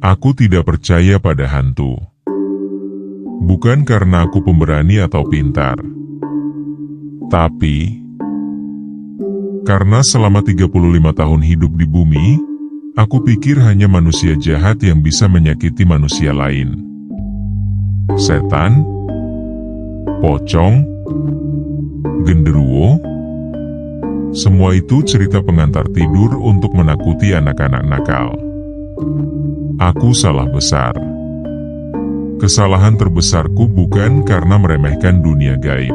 Aku tidak percaya pada hantu. Bukan karena aku pemberani atau pintar. Tapi, karena selama 35 tahun hidup di bumi, aku pikir hanya manusia jahat yang bisa menyakiti manusia lain. Setan, pocong, genderuwo, semua itu cerita pengantar tidur untuk menakuti anak-anak nakal. Aku salah besar. Kesalahan terbesarku bukan karena meremehkan dunia gaib.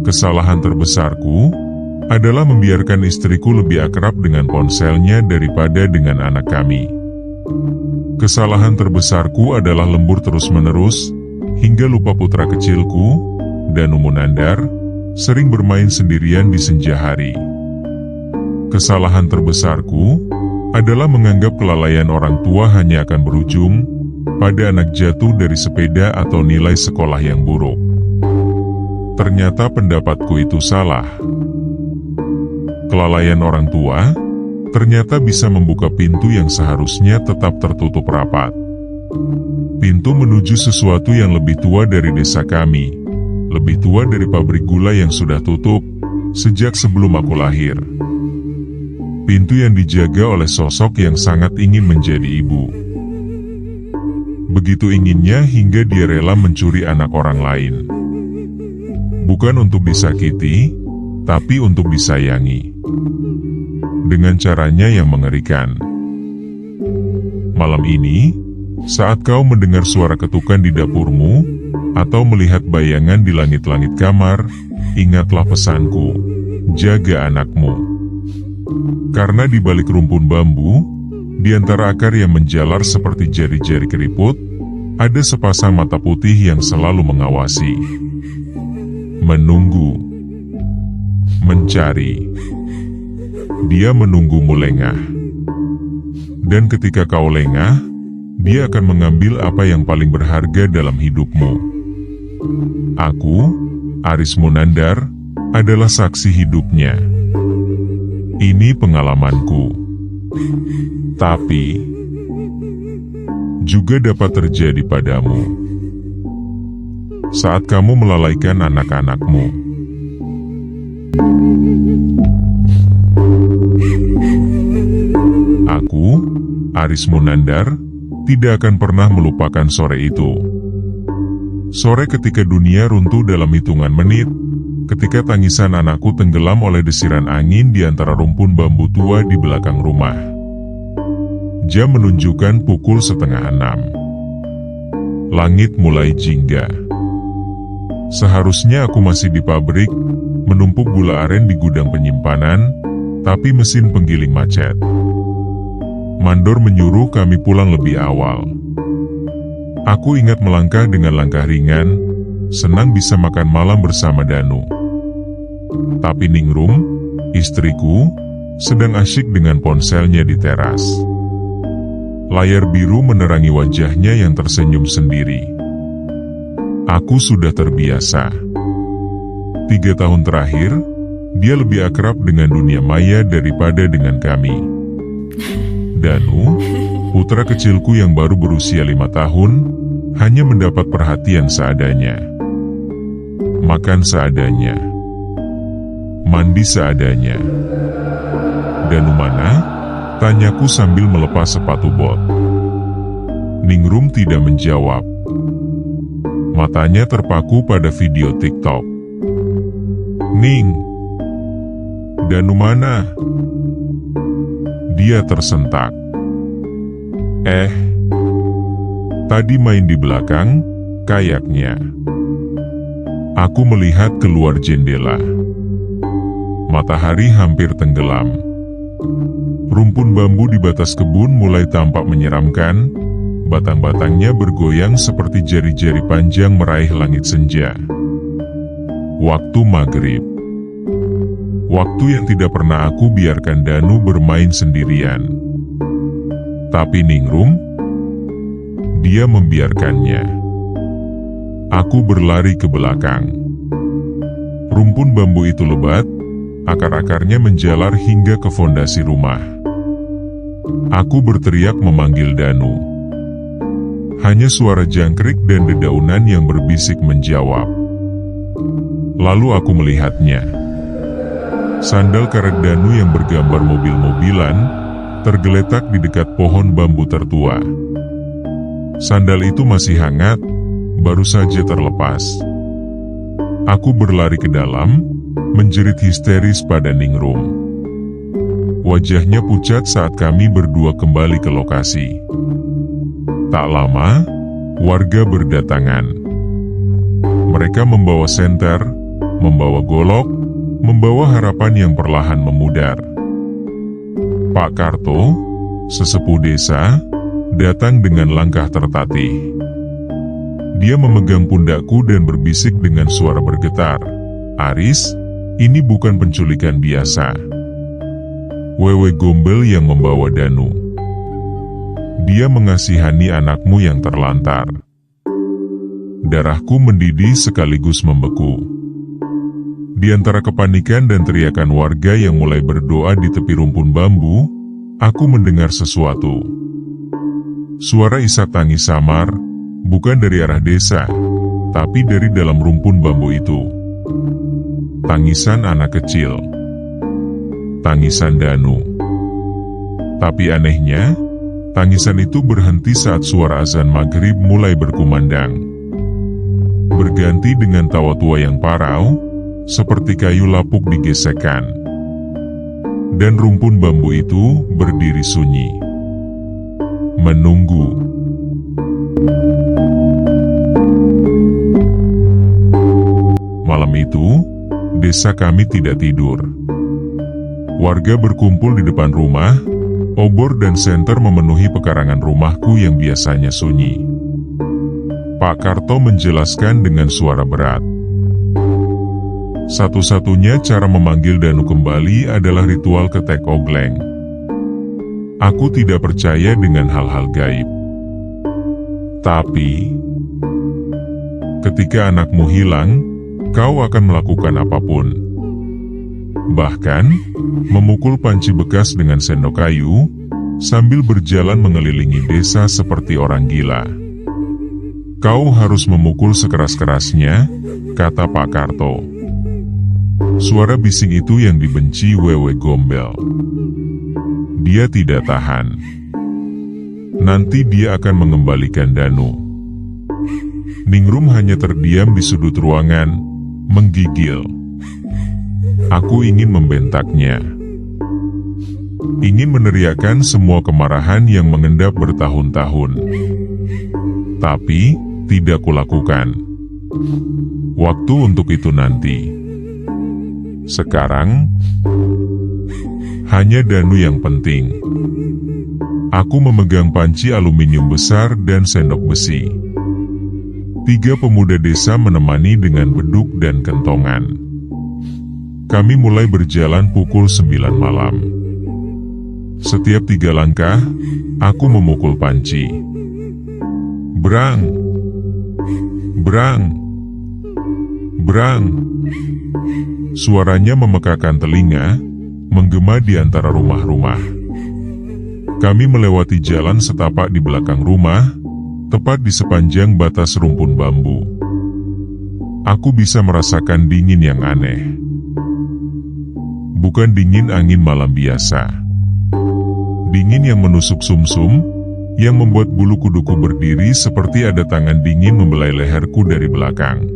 Kesalahan terbesarku adalah membiarkan istriku lebih akrab dengan ponselnya daripada dengan anak kami. Kesalahan terbesarku adalah lembur terus-menerus, hingga lupa putra kecilku, Danu Munandar, sering bermain sendirian di senja hari. Kesalahan terbesarku adalah menganggap kelalaian orang tua hanya akan berujung pada anak jatuh dari sepeda atau nilai sekolah yang buruk. Ternyata pendapatku itu salah. Kelalaian orang tua ternyata bisa membuka pintu yang seharusnya tetap tertutup rapat. Pintu menuju sesuatu yang lebih tua dari desa kami, lebih tua dari pabrik gula yang sudah tutup sejak sebelum aku lahir. Pintu yang dijaga oleh sosok yang sangat ingin menjadi ibu. Begitu inginnya hingga dia rela mencuri anak orang lain. Bukan untuk disakiti, tapi untuk disayangi. Dengan caranya yang mengerikan. Malam ini, saat kau mendengar suara ketukan di dapurmu, atau melihat bayangan di langit-langit kamar, ingatlah pesanku, jaga anakmu. Karena di balik rumpun bambu, di antara akar yang menjalar seperti jari-jari keriput, ada sepasang mata putih yang selalu mengawasi. Menunggu. Mencari. Dia menunggumu lengah. Dan ketika kau lengah, dia akan mengambil apa yang paling berharga dalam hidupmu. Aku, Aris Munandar, adalah saksi hidupnya. Ini pengalamanku. Tapi juga dapat terjadi padamu. Saat kamu melalaikan anak-anakmu. Aku, Aris Munandar, tidak akan pernah melupakan sore itu. Sore ketika dunia runtuh dalam hitungan menit, ketika tangisan anakku tenggelam oleh desiran angin di antara rumpun bambu tua di belakang rumah. Jam menunjukkan pukul 5:30. Langit mulai jingga. Seharusnya aku masih di pabrik, menumpuk gula aren di gudang penyimpanan, tapi mesin penggiling macet. Mandor menyuruh kami pulang lebih awal. Aku ingat melangkah dengan langkah ringan, senang bisa makan malam bersama Danu. Tapi Ningrum, istriku, sedang asyik dengan ponselnya di teras. Layar biru menerangi wajahnya yang tersenyum sendiri. Aku sudah terbiasa. 3 tahun terakhir, dia lebih akrab dengan dunia maya daripada dengan kami. Danu, putra kecilku yang baru berusia 5 tahun, hanya mendapat perhatian seadanya. Makan seadanya. Mandi seadanya. Danu mana? Tanyaku sambil melepas sepatu bot. Ningrum tidak menjawab. Matanya terpaku pada video TikTok. Ning, Danu mana? Dia tersentak. Tadi main di belakang, kayaknya. Aku melihat keluar jendela. Matahari hampir tenggelam. Rumpun bambu di batas kebun mulai tampak menyeramkan, batang-batangnya bergoyang seperti jari-jari panjang meraih langit senja. Waktu maghrib. Waktu yang tidak pernah aku biarkan Danu bermain sendirian. Tapi Ningrum, dia membiarkannya. Aku berlari ke belakang. Rumpun bambu itu lebat, akar-akarnya menjalar hingga ke fondasi rumah. Aku berteriak memanggil Danu. Hanya suara jangkrik dan dedaunan yang berbisik menjawab. Lalu aku melihatnya. Sandal karet Danu yang bergambar mobil-mobilan tergeletak di dekat pohon bambu tertua. Sandal itu masih hangat, baru saja terlepas. Aku berlari ke dalam, menjerit histeris pada Ningrum. Wajahnya pucat saat kami berdua kembali ke lokasi. Tak lama, warga berdatangan. Mereka membawa senter, membawa golok, membawa harapan yang perlahan memudar. Pak Karto, sesepuh desa, datang dengan langkah tertatih. Dia memegang pundakku dan berbisik dengan suara bergetar, "Aris, ini bukan penculikan biasa. Wewe Gombel yang membawa Danu. Dia mengasihani anakmu yang terlantar." Darahku mendidih sekaligus membeku. Di antara kepanikan dan teriakan warga yang mulai berdoa di tepi rumpun bambu, aku mendengar sesuatu. Suara isak tangis samar, bukan dari arah desa, tapi dari dalam rumpun bambu itu. Tangisan anak kecil. Tangisan Danu. Tapi anehnya, tangisan itu berhenti saat suara azan maghrib mulai berkumandang. Berganti dengan tawa tua yang parau, seperti kayu lapuk digesekkan. Dan rumpun bambu itu berdiri sunyi. Menunggu. Malam itu, desa kami tidak tidur. Warga berkumpul di depan rumah, obor dan senter memenuhi pekarangan rumahku yang biasanya sunyi. Pak Karto menjelaskan dengan suara berat. Satu-satunya cara memanggil Danu kembali adalah ritual ketek ogleng. Aku tidak percaya dengan hal-hal gaib. Tapi, ketika anakmu hilang, kau akan melakukan apapun. Bahkan, memukul panci bekas dengan sendok kayu, sambil berjalan mengelilingi desa seperti orang gila. Kau harus memukul sekeras-kerasnya, kata Pak Karto. Suara bising itu yang dibenci Wewe Gombel. Dia tidak tahan. Nanti dia akan mengembalikan Danu. Ningrum hanya terdiam di sudut ruangan, menggigil. Aku ingin membentaknya. Ingin meneriakkan semua kemarahan yang mengendap bertahun-tahun. Tapi, tidak kulakukan. Waktu untuk itu nanti. Sekarang, hanya Danu yang penting. Aku memegang panci aluminium besar dan sendok besi. 3 pemuda desa menemani dengan beduk dan kentongan. Kami mulai berjalan pukul 9 malam. Setiap 3 langkah, aku memukul panci. Brang! Brang! Brang! Suaranya memekakan telinga, menggema di antara rumah-rumah. Kami melewati jalan setapak di belakang rumah, tepat di sepanjang batas rumpun bambu. Aku bisa merasakan dingin yang aneh. Bukan dingin angin malam biasa. Dingin yang menusuk sumsum, yang membuat bulu kuduku berdiri seperti ada tangan dingin membelai leherku dari belakang.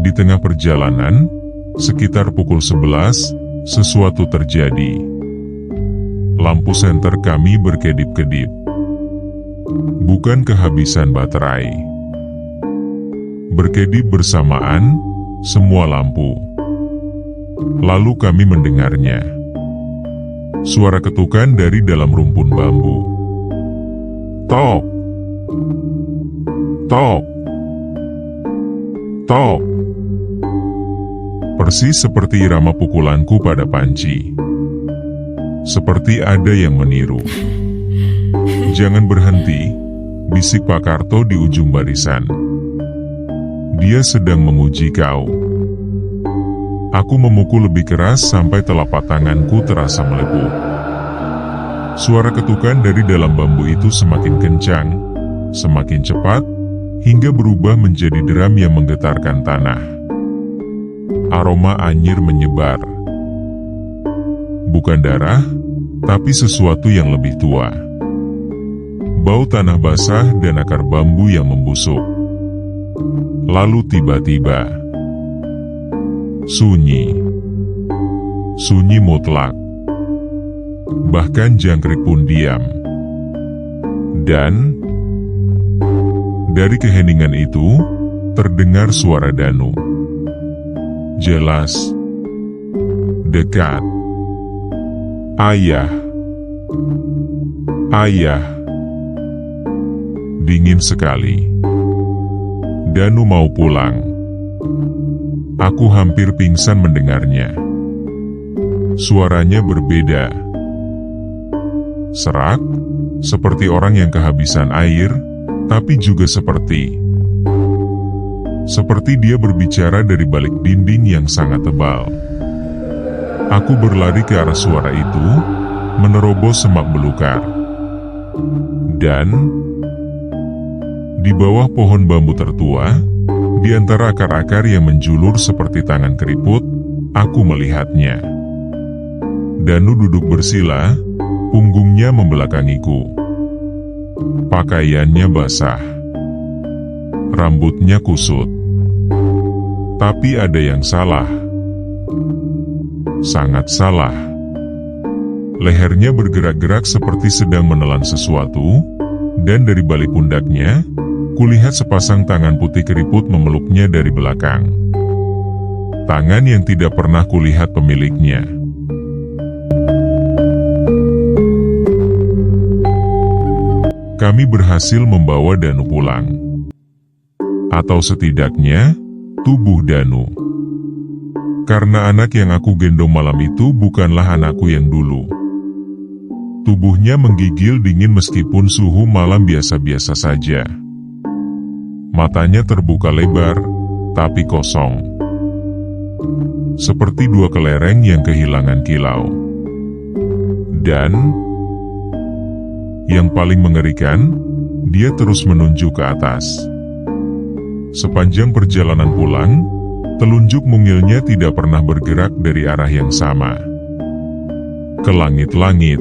Di tengah perjalanan, sekitar pukul 11, sesuatu terjadi. Lampu senter kami berkedip-kedip. Bukan kehabisan baterai. Berkedip bersamaan, semua lampu. Lalu kami mendengarnya. Suara ketukan dari dalam rumpun bambu. Tok! Tok! Tok! Persis seperti irama pukulanku pada panci. Seperti ada yang meniru. Jangan berhenti, bisik Pak Karto di ujung barisan. Dia sedang menguji kau. Aku memukul lebih keras sampai telapak tanganku terasa melepuh. Suara ketukan dari dalam bambu itu semakin kencang, semakin cepat, hingga berubah menjadi deram yang menggetarkan tanah. Aroma anyir menyebar. Bukan darah, tapi sesuatu yang lebih tua. Bau tanah basah dan akar bambu yang membusuk. Lalu tiba-tiba, sunyi. Sunyi mutlak. Bahkan jangkrik pun diam. Dan dari keheningan itu, terdengar suara Danu. Jelas. Dekat. Ayah. Ayah. Dingin sekali. Danu mau pulang. Aku hampir pingsan mendengarnya. Suaranya berbeda. Serak, seperti orang yang kehabisan air, tapi juga seperti dia berbicara dari balik dinding yang sangat tebal. Aku berlari ke arah suara itu, menerobos semak belukar. Dan di bawah pohon bambu tertua, di antara akar-akar yang menjulur seperti tangan keriput, aku melihatnya. Danu duduk bersila, punggungnya membelakangiku. Pakaiannya basah. Rambutnya kusut. Tapi ada yang salah. Sangat salah. Lehernya bergerak-gerak seperti sedang menelan sesuatu, dan dari balik pundaknya, kulihat sepasang tangan putih keriput memeluknya dari belakang. Tangan yang tidak pernah kulihat pemiliknya. Kami berhasil membawa Danu pulang. Atau setidaknya, tubuh Danu. Karena anak yang aku gendong malam itu bukanlah anakku yang dulu. Tubuhnya menggigil dingin meskipun suhu malam biasa-biasa saja. Matanya terbuka lebar, tapi kosong. Seperti dua kelereng yang kehilangan kilau. Dan yang paling mengerikan, dia terus menunjuk ke atas. Sepanjang perjalanan pulang, telunjuk mungilnya tidak pernah bergerak dari arah yang sama. Ke langit-langit.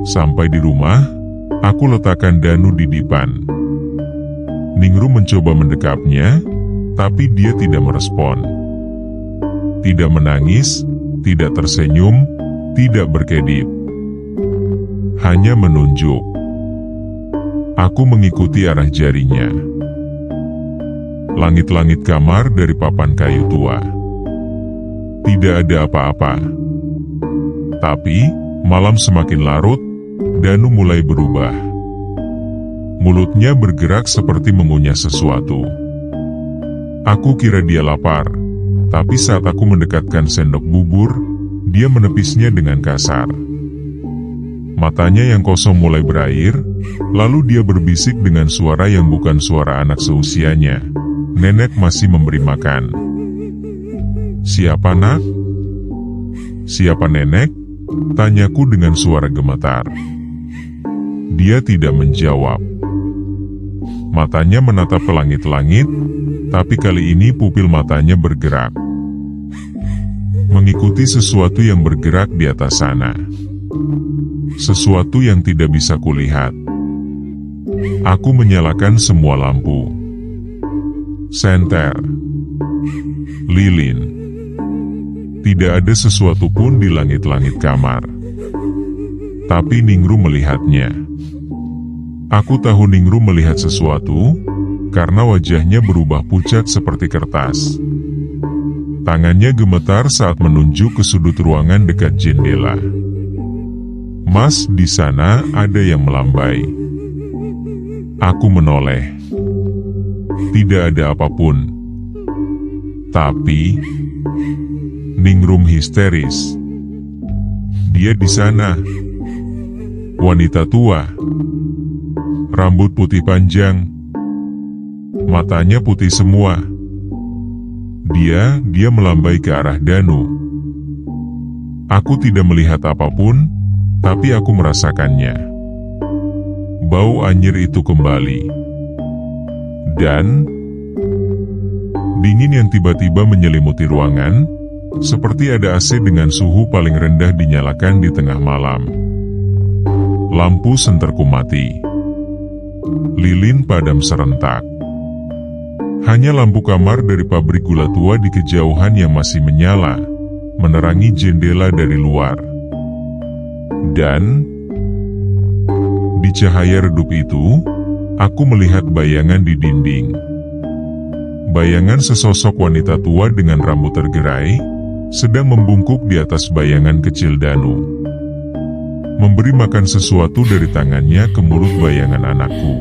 Sampai di rumah, aku letakkan Danu di dipan. Ningrum mencoba mendekapnya, tapi dia tidak merespon. Tidak menangis, tidak tersenyum, tidak berkedip. Hanya menunjuk. Aku mengikuti arah jarinya. Langit-langit kamar dari papan kayu tua. Tidak ada apa-apa. Tapi, malam semakin larut, Danu mulai berubah. Mulutnya bergerak seperti mengunyah sesuatu. Aku kira dia lapar, tapi saat aku mendekatkan sendok bubur, dia menepisnya dengan kasar. Matanya yang kosong mulai berair, lalu dia berbisik dengan suara yang bukan suara anak seusianya. Nenek masih memberi makan. Siapa nak? Siapa nenek? Tanyaku dengan suara gemetar. Dia tidak menjawab. Matanya menatap ke langit-langit, tapi kali ini pupil matanya bergerak. Mengikuti sesuatu yang bergerak di atas sana. Sesuatu yang tidak bisa kulihat. Aku menyalakan semua lampu. Senter. Lilin. Tidak ada sesuatu pun di langit-langit kamar. Tapi Ningrum melihatnya. Aku tahu Ningrum melihat sesuatu, karena wajahnya berubah pucat seperti kertas. Tangannya gemetar saat menunjuk ke sudut ruangan dekat jendela. Mas, di sana ada yang melambai. Aku menoleh. Tidak ada apapun. Tapi Ningrum histeris. Dia di sana. Wanita tua. Rambut putih panjang. Matanya putih semua. Dia melambai ke arah Danu. Aku tidak melihat apapun, tapi aku merasakannya. Bau anyir itu kembali. Dan dingin yang tiba-tiba menyelimuti ruangan, seperti ada AC dengan suhu paling rendah dinyalakan di tengah malam. Lampu senterku mati. Lilin padam serentak. Hanya lampu kamar dari pabrik gula tua di kejauhan yang masih menyala, menerangi jendela dari luar. Dan di cahaya redup itu, aku melihat bayangan di dinding. Bayangan sesosok wanita tua dengan rambut tergerai, sedang membungkuk di atas bayangan kecil Danu. Memberi makan sesuatu dari tangannya ke mulut bayangan anakku.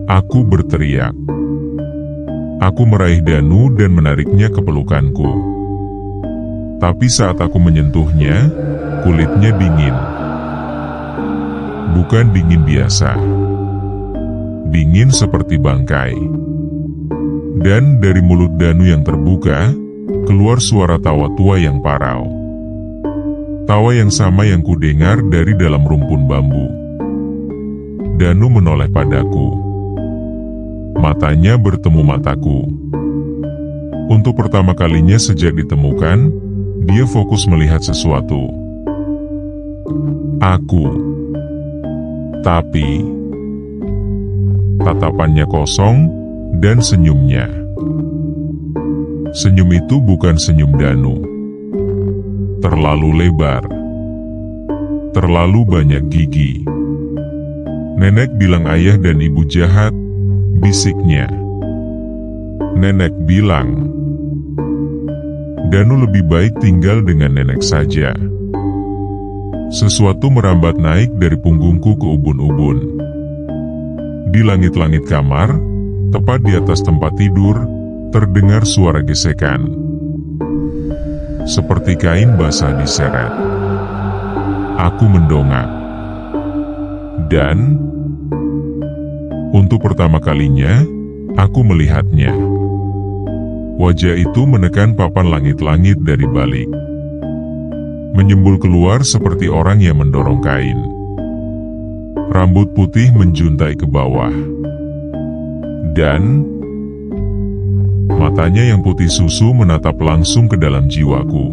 Aku berteriak. Aku meraih Danu dan menariknya ke pelukanku. Tapi saat aku menyentuhnya, kulitnya dingin. Bukan dingin biasa. Dingin seperti bangkai. Dan dari mulut Danu yang terbuka, keluar suara tawa tua yang parau. Tawa yang sama yang kudengar dari dalam rumpun bambu. Danu menoleh padaku. Matanya bertemu mataku. Untuk pertama kalinya sejak ditemukan, dia fokus melihat sesuatu. Aku. Tapi tatapannya kosong dan senyumnya. Senyum itu bukan senyum Danu. Terlalu lebar. Terlalu banyak gigi. Nenek bilang ayah dan ibu jahat, bisiknya. Nenek bilang, Danu lebih baik tinggal dengan nenek saja. Sesuatu merambat naik dari punggungku ke ubun-ubun. Di langit-langit kamar, tepat di atas tempat tidur, terdengar suara gesekan. Seperti kain basah diseret. Aku mendongak. Dan untuk pertama kalinya, aku melihatnya. Wajah itu menekan papan langit-langit dari balik. Menyembul keluar seperti orang yang mendorong kain. Rambut putih menjuntai ke bawah. Dan matanya yang putih susu menatap langsung ke dalam jiwaku.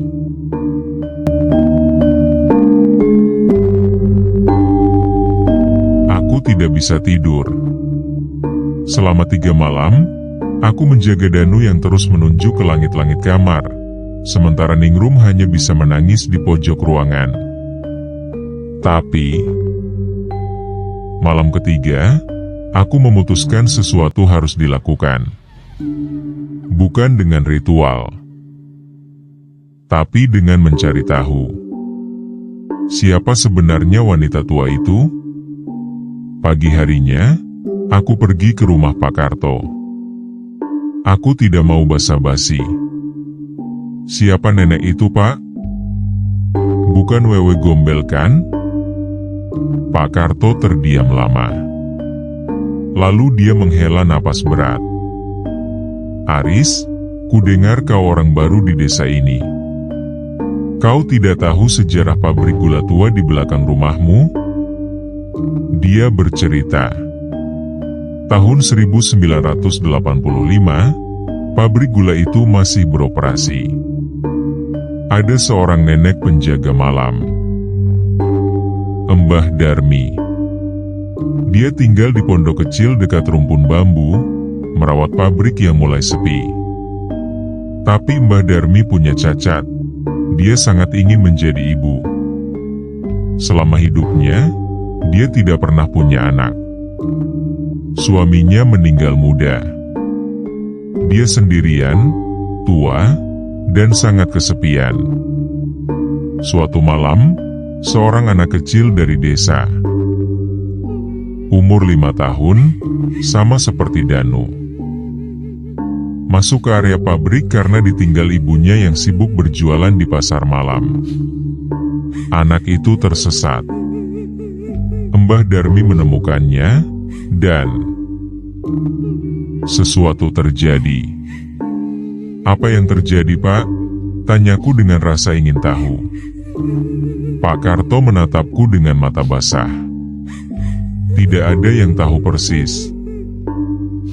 Aku tidak bisa tidur. Selama 3 malam, aku menjaga Danu yang terus menunjuk ke langit-langit kamar, sementara Ningrum hanya bisa menangis di pojok ruangan. Tapi malam ketiga, aku memutuskan sesuatu harus dilakukan. Bukan dengan ritual, tapi dengan mencari tahu. Siapa sebenarnya wanita tua itu? Pagi harinya, aku pergi ke rumah Pak Karto. Aku tidak mau basa-basi. Siapa nenek itu, Pak? Bukan Wewe Gombel kan? Pak Karto terdiam lama. Lalu dia menghela napas berat. Aris, kudengar kau orang baru di desa ini. Kau tidak tahu sejarah pabrik gula tua di belakang rumahmu? Dia bercerita. Tahun 1985, pabrik gula itu masih beroperasi. Ada seorang nenek penjaga malam, Mbah Darmi. Dia tinggal di pondok kecil dekat rumpun bambu, merawat pabrik yang mulai sepi. Tapi Mbah Darmi punya cacat. Dia sangat ingin menjadi ibu. Selama hidupnya, dia tidak pernah punya anak. Suaminya meninggal muda. Dia sendirian, tua, dan sangat kesepian. Suatu malam, seorang anak kecil dari desa, umur 5 tahun, sama seperti Danu, masuk ke area pabrik karena ditinggal ibunya yang sibuk berjualan di pasar malam. Anak itu tersesat. Mbah Darmi menemukannya, dan sesuatu terjadi. Apa yang terjadi, Pak? Tanyaku dengan rasa ingin tahu. Pak Karto menatapku dengan mata basah. Tidak ada yang tahu persis.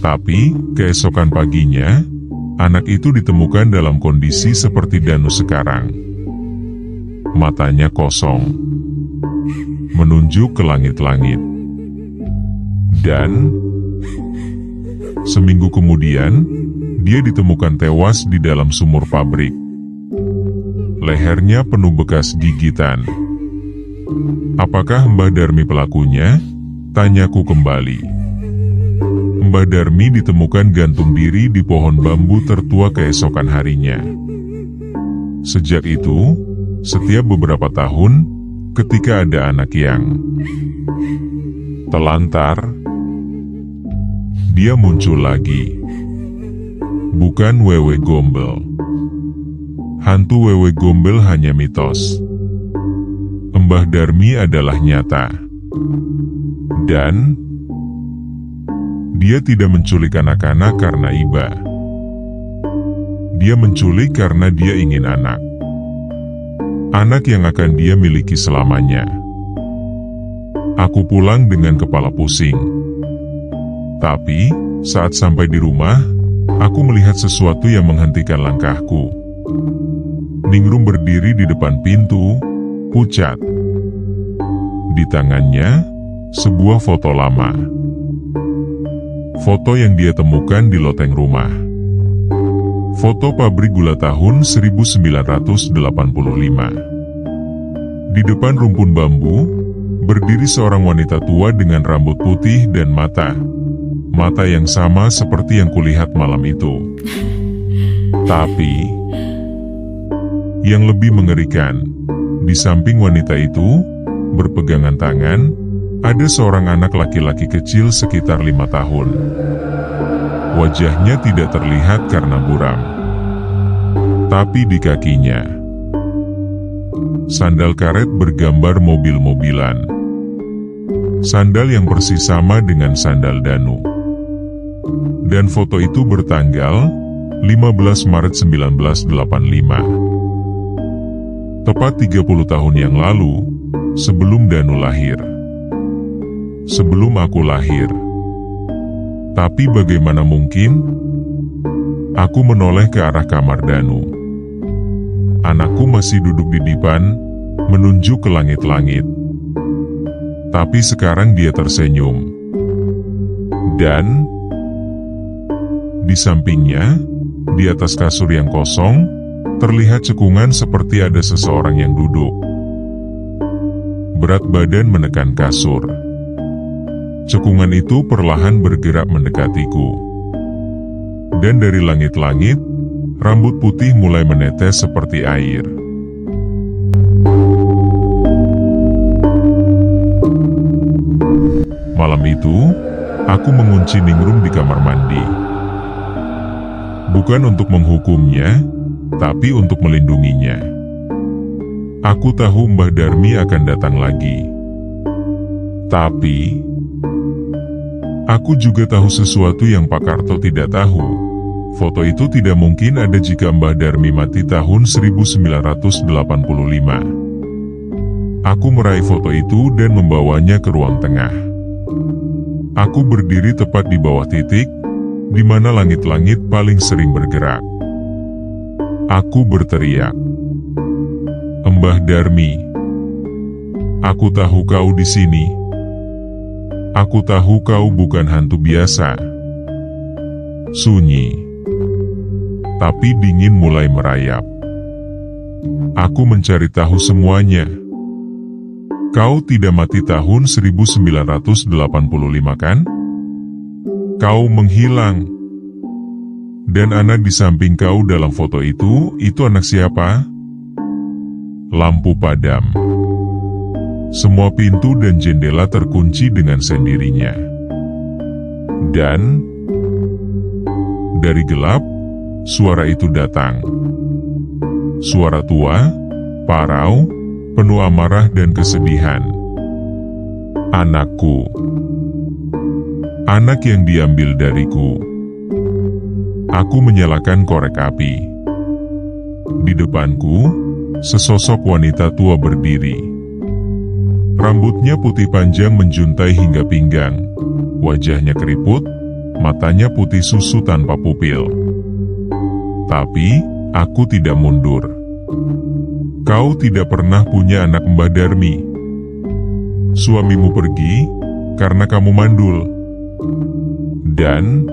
Tapi, keesokan paginya, anak itu ditemukan dalam kondisi seperti Danu sekarang. Matanya kosong, menunjuk ke langit-langit. Dan, seminggu kemudian, dia ditemukan tewas di dalam sumur pabrik. Lehernya penuh bekas gigitan. Apakah Mbah Darmi pelakunya? Tanyaku kembali. Mbah Darmi ditemukan gantung diri di pohon bambu tertua keesokan harinya. Sejak itu, setiap beberapa tahun, ketika ada anak yang telantar, dia muncul lagi. Bukan Wewe Gombel. Hantu Wewe Gombel hanya mitos. Mbah Darmi adalah nyata. Dan dia tidak menculik anak-anak karena iba. Dia menculik karena dia ingin anak. Anak yang akan dia miliki selamanya. Aku pulang dengan kepala pusing. Tapi, saat sampai di rumah, aku melihat sesuatu yang menghentikan langkahku. Ningrum berdiri di depan pintu, pucat. Di tangannya, sebuah foto lama. Foto yang dia temukan di loteng rumah. Foto pabrik gula tahun 1985. Di depan rumpun bambu, berdiri seorang wanita tua dengan rambut putih dan mata yang sama seperti yang kulihat malam itu. Tapi, yang lebih mengerikan, di samping wanita itu, berpegangan tangan, ada seorang anak laki-laki kecil sekitar 5 tahun. Wajahnya tidak terlihat karena buram. Tapi di kakinya, sandal karet bergambar mobil-mobilan. Sandal yang persis sama dengan sandal Danu. Dan foto itu bertanggal 15 Maret 1985. Tepat 30 tahun yang lalu, sebelum Danu lahir. Sebelum aku lahir. Tapi bagaimana mungkin? Aku menoleh ke arah kamar Danu. Anakku masih duduk di dipan, menunjuk ke langit-langit. Tapi sekarang dia tersenyum. Dan di sampingnya, di atas kasur yang kosong, terlihat cekungan seperti ada seseorang yang duduk. Berat badan menekan kasur. Cekungan itu perlahan bergerak mendekatiku. Dan dari langit-langit, rambut putih mulai menetes seperti air. Malam itu, aku mengunci Ningrum di kamar mandi. Bukan untuk menghukumnya, tapi untuk melindunginya. Aku tahu Mbah Darmi akan datang lagi. Tapi, aku juga tahu sesuatu yang Pak Karto tidak tahu. Foto itu tidak mungkin ada jika Mbah Darmi mati tahun 1985. Aku meraih foto itu dan membawanya ke ruang tengah. Aku berdiri tepat di bawah titik, di mana langit-langit paling sering bergerak. Aku berteriak, "Mbah Darmi, aku tahu kau di sini. Aku tahu kau bukan hantu biasa." Sunyi, tapi dingin mulai merayap. Aku mencari tahu semuanya. Kau tidak mati tahun 1985 kan? Kau menghilang. Dan anak di samping kau dalam foto itu anak siapa? Lampu padam. Semua pintu dan jendela terkunci dengan sendirinya. Dan dari gelap, suara itu datang. Suara tua, parau, penuh amarah dan kesedihan. Anakku. Anak yang diambil dariku. Aku menyalakan korek api. Di depanku, sesosok wanita tua berdiri. Rambutnya putih panjang menjuntai hingga pinggang. Wajahnya keriput, matanya putih susu tanpa pupil. Tapi, aku tidak mundur. Kau tidak pernah punya anak, Mbah Darmi. Suamimu pergi karena kamu mandul. Dan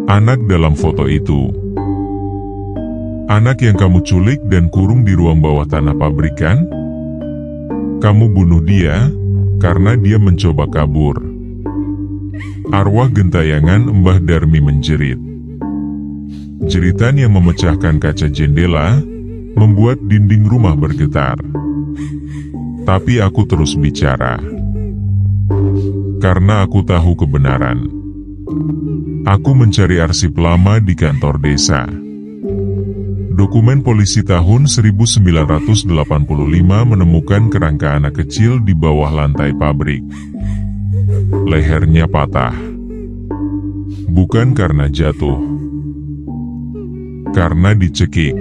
anak dalam foto itu, anak yang kamu culik dan kurung di ruang bawah tanah pabrik kan? Kamu bunuh dia karena dia mencoba kabur. Arwah gentayangan Mbah Darmi menjerit. Jeritan yang memecahkan kaca jendela membuat dinding rumah bergetar. Tapi aku terus bicara. Karena aku tahu kebenaran. Aku mencari arsip lama di kantor desa. Dokumen polisi tahun 1985 menemukan kerangka anak kecil di bawah lantai pabrik. Lehernya patah. Bukan karena jatuh. Karena dicekik.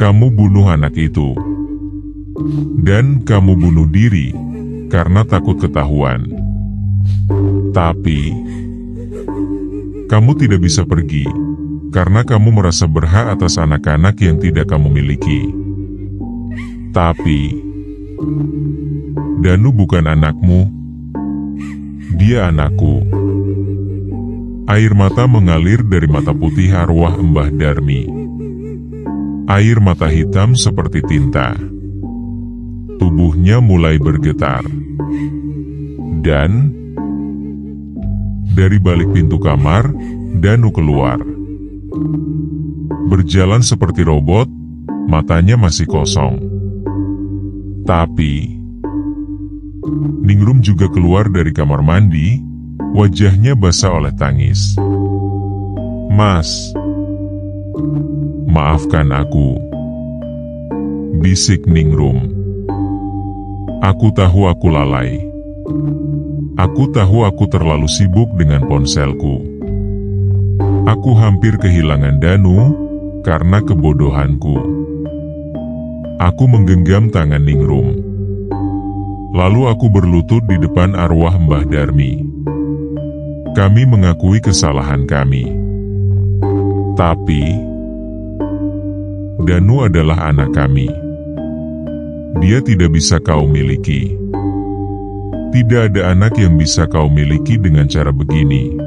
Kamu bunuh anak itu. Dan kamu bunuh diri karena takut ketahuan. Tapi kamu tidak bisa pergi karena kamu merasa berhak atas anak-anak yang tidak kamu miliki. Tapi Danu bukan anakmu. Dia anakku. Air mata mengalir dari mata putih arwah Mbah Darmi. Air mata hitam seperti tinta. Tubuhnya mulai bergetar. Dan dari balik pintu kamar, Danu keluar. Berjalan seperti robot, matanya masih kosong. Tapi Ningrum juga keluar dari kamar mandi, wajahnya basah oleh tangis. "Mas, maafkan aku," bisik Ningrum. "Aku tahu aku lalai. Aku tahu aku terlalu sibuk dengan ponselku. Aku hampir kehilangan Danu karena kebodohanku." Aku menggenggam tangan Ningrum. Lalu aku berlutut di depan arwah Mbah Darmi. Kami mengakui kesalahan kami. Tapi Danu adalah anak kami. Dia tidak bisa kau miliki. Tidak ada anak yang bisa kau miliki dengan cara begini.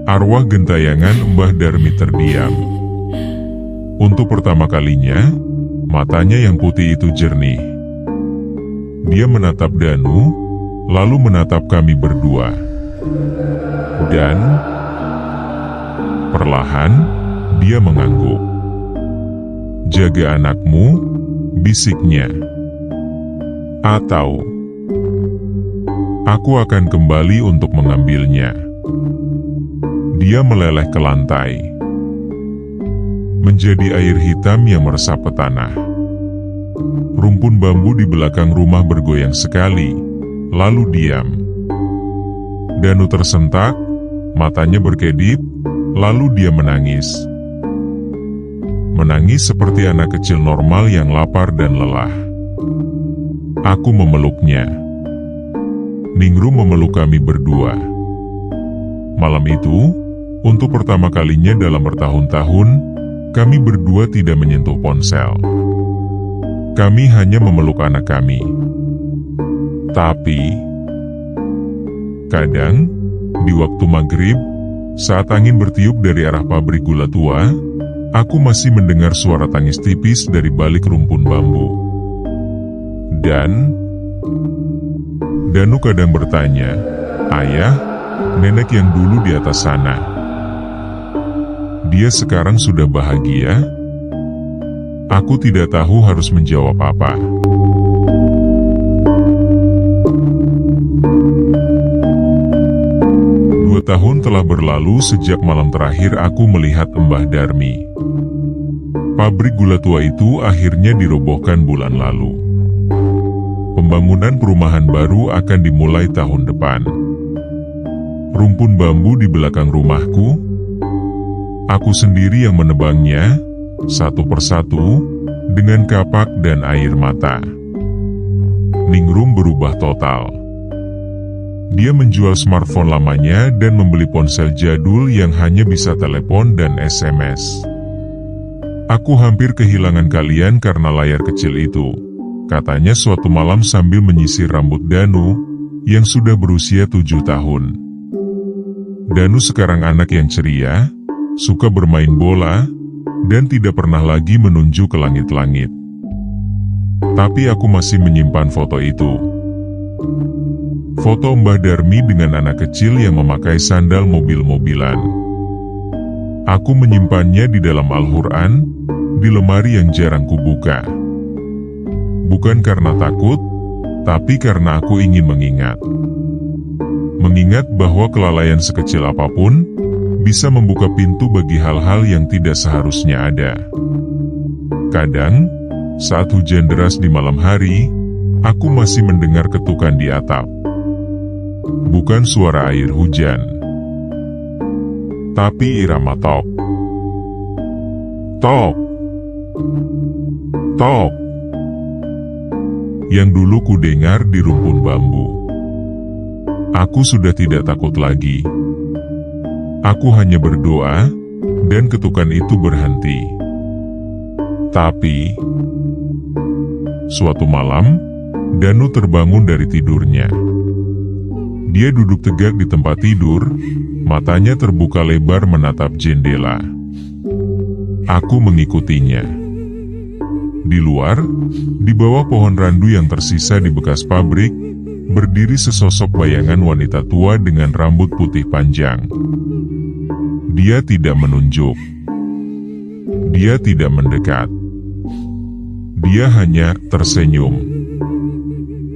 Arwah gentayangan Mbah Darmi terdiam. Untuk pertama kalinya, matanya yang putih itu jernih. Dia menatap Danu, lalu menatap kami berdua. Dan perlahan, dia mengangguk. "Jaga anakmu," bisiknya. "Atau aku akan kembali untuk mengambilnya." Dia meleleh ke lantai. Menjadi air hitam yang meresap ke tanah. Rumpun bambu di belakang rumah bergoyang sekali, lalu diam. Danu tersentak, matanya berkedip, lalu dia menangis. Menangis seperti anak kecil normal yang lapar dan lelah. Aku memeluknya. Ningrum memeluk kami berdua. Malam itu, untuk pertama kalinya dalam bertahun-tahun, kami berdua tidak menyentuh ponsel. Kami hanya memeluk anak kami. Tapi kadang, di waktu maghrib, saat angin bertiup dari arah pabrik gula tua, aku masih mendengar suara tangis tipis dari balik rumpun bambu. Dan Danu kadang bertanya, "Ayah, nenek yang dulu di atas sana, dia sekarang sudah bahagia?" Aku tidak tahu harus menjawab apa. Dua tahun telah berlalu sejak malam terakhir aku melihat Mbah Darmi. Pabrik gula tua itu akhirnya dirobohkan bulan lalu. Pembangunan perumahan baru akan dimulai tahun depan. Rumpun bambu di belakang rumahku, aku sendiri yang menebangnya, satu persatu, dengan kapak dan air mata. Ningrum berubah total. Dia menjual smartphone lamanya dan membeli ponsel jadul yang hanya bisa telepon dan SMS. Aku hampir kehilangan kalian karena layar kecil itu, katanya suatu malam sambil menyisir rambut Danu, yang sudah berusia 7 tahun. Danu sekarang anak yang ceria, suka bermain bola, dan tidak pernah lagi menunjuk ke langit-langit. Tapi aku masih menyimpan foto itu. Foto Mbah Darmi dengan anak kecil yang memakai sandal mobil-mobilan. Aku menyimpannya di dalam Al-Quran, di lemari yang jarang kubuka. Bukan karena takut, tapi karena aku ingin mengingat. Mengingat bahwa kelalaian sekecil apapun bisa membuka pintu bagi hal-hal yang tidak seharusnya ada. Kadang, saat hujan deras di malam hari, aku masih mendengar ketukan di atap. Bukan suara air hujan, tapi irama tok. Tok. Tok. Yang dulu ku dengar di rumpun bambu. Aku sudah tidak takut lagi. Aku hanya berdoa, dan ketukan itu berhenti. Tapi, suatu malam, Danu terbangun dari tidurnya. Dia duduk tegak di tempat tidur, matanya terbuka lebar menatap jendela. Aku mengikutinya. Di luar, di bawah pohon randu yang tersisa di bekas pabrik, berdiri sesosok bayangan wanita tua dengan rambut putih panjang. Dia tidak menunjuk. Dia tidak mendekat. Dia hanya tersenyum.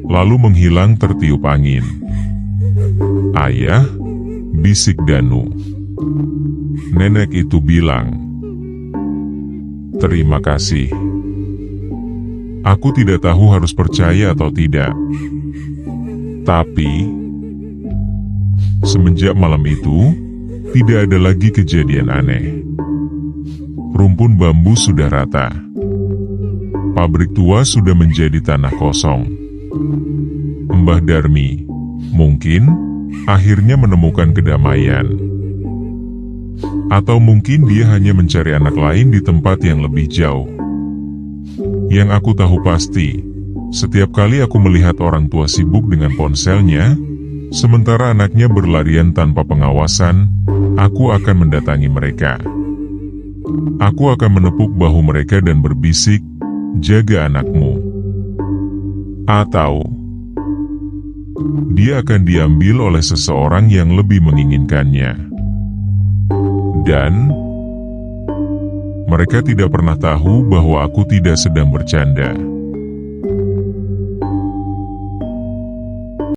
Lalu menghilang tertiup angin. "Ayah," bisik Danu. Nenek itu bilang, "Terima kasih." Aku tidak tahu harus percaya atau tidak. Tapi, semenjak malam itu, tidak ada lagi kejadian aneh. Rumpun bambu sudah rata. Pabrik tua sudah menjadi tanah kosong. Mbah Darmi, mungkin, akhirnya menemukan kedamaian. Atau mungkin dia hanya mencari anak lain di tempat yang lebih jauh. Yang aku tahu pasti, setiap kali aku melihat orang tua sibuk dengan ponselnya, sementara anaknya berlarian tanpa pengawasan, aku akan mendatangi mereka. Aku akan menepuk bahu mereka dan berbisik, "Jaga anakmu." Atau, dia akan diambil oleh seseorang yang lebih menginginkannya. Dan, mereka tidak pernah tahu bahwa aku tidak sedang bercanda.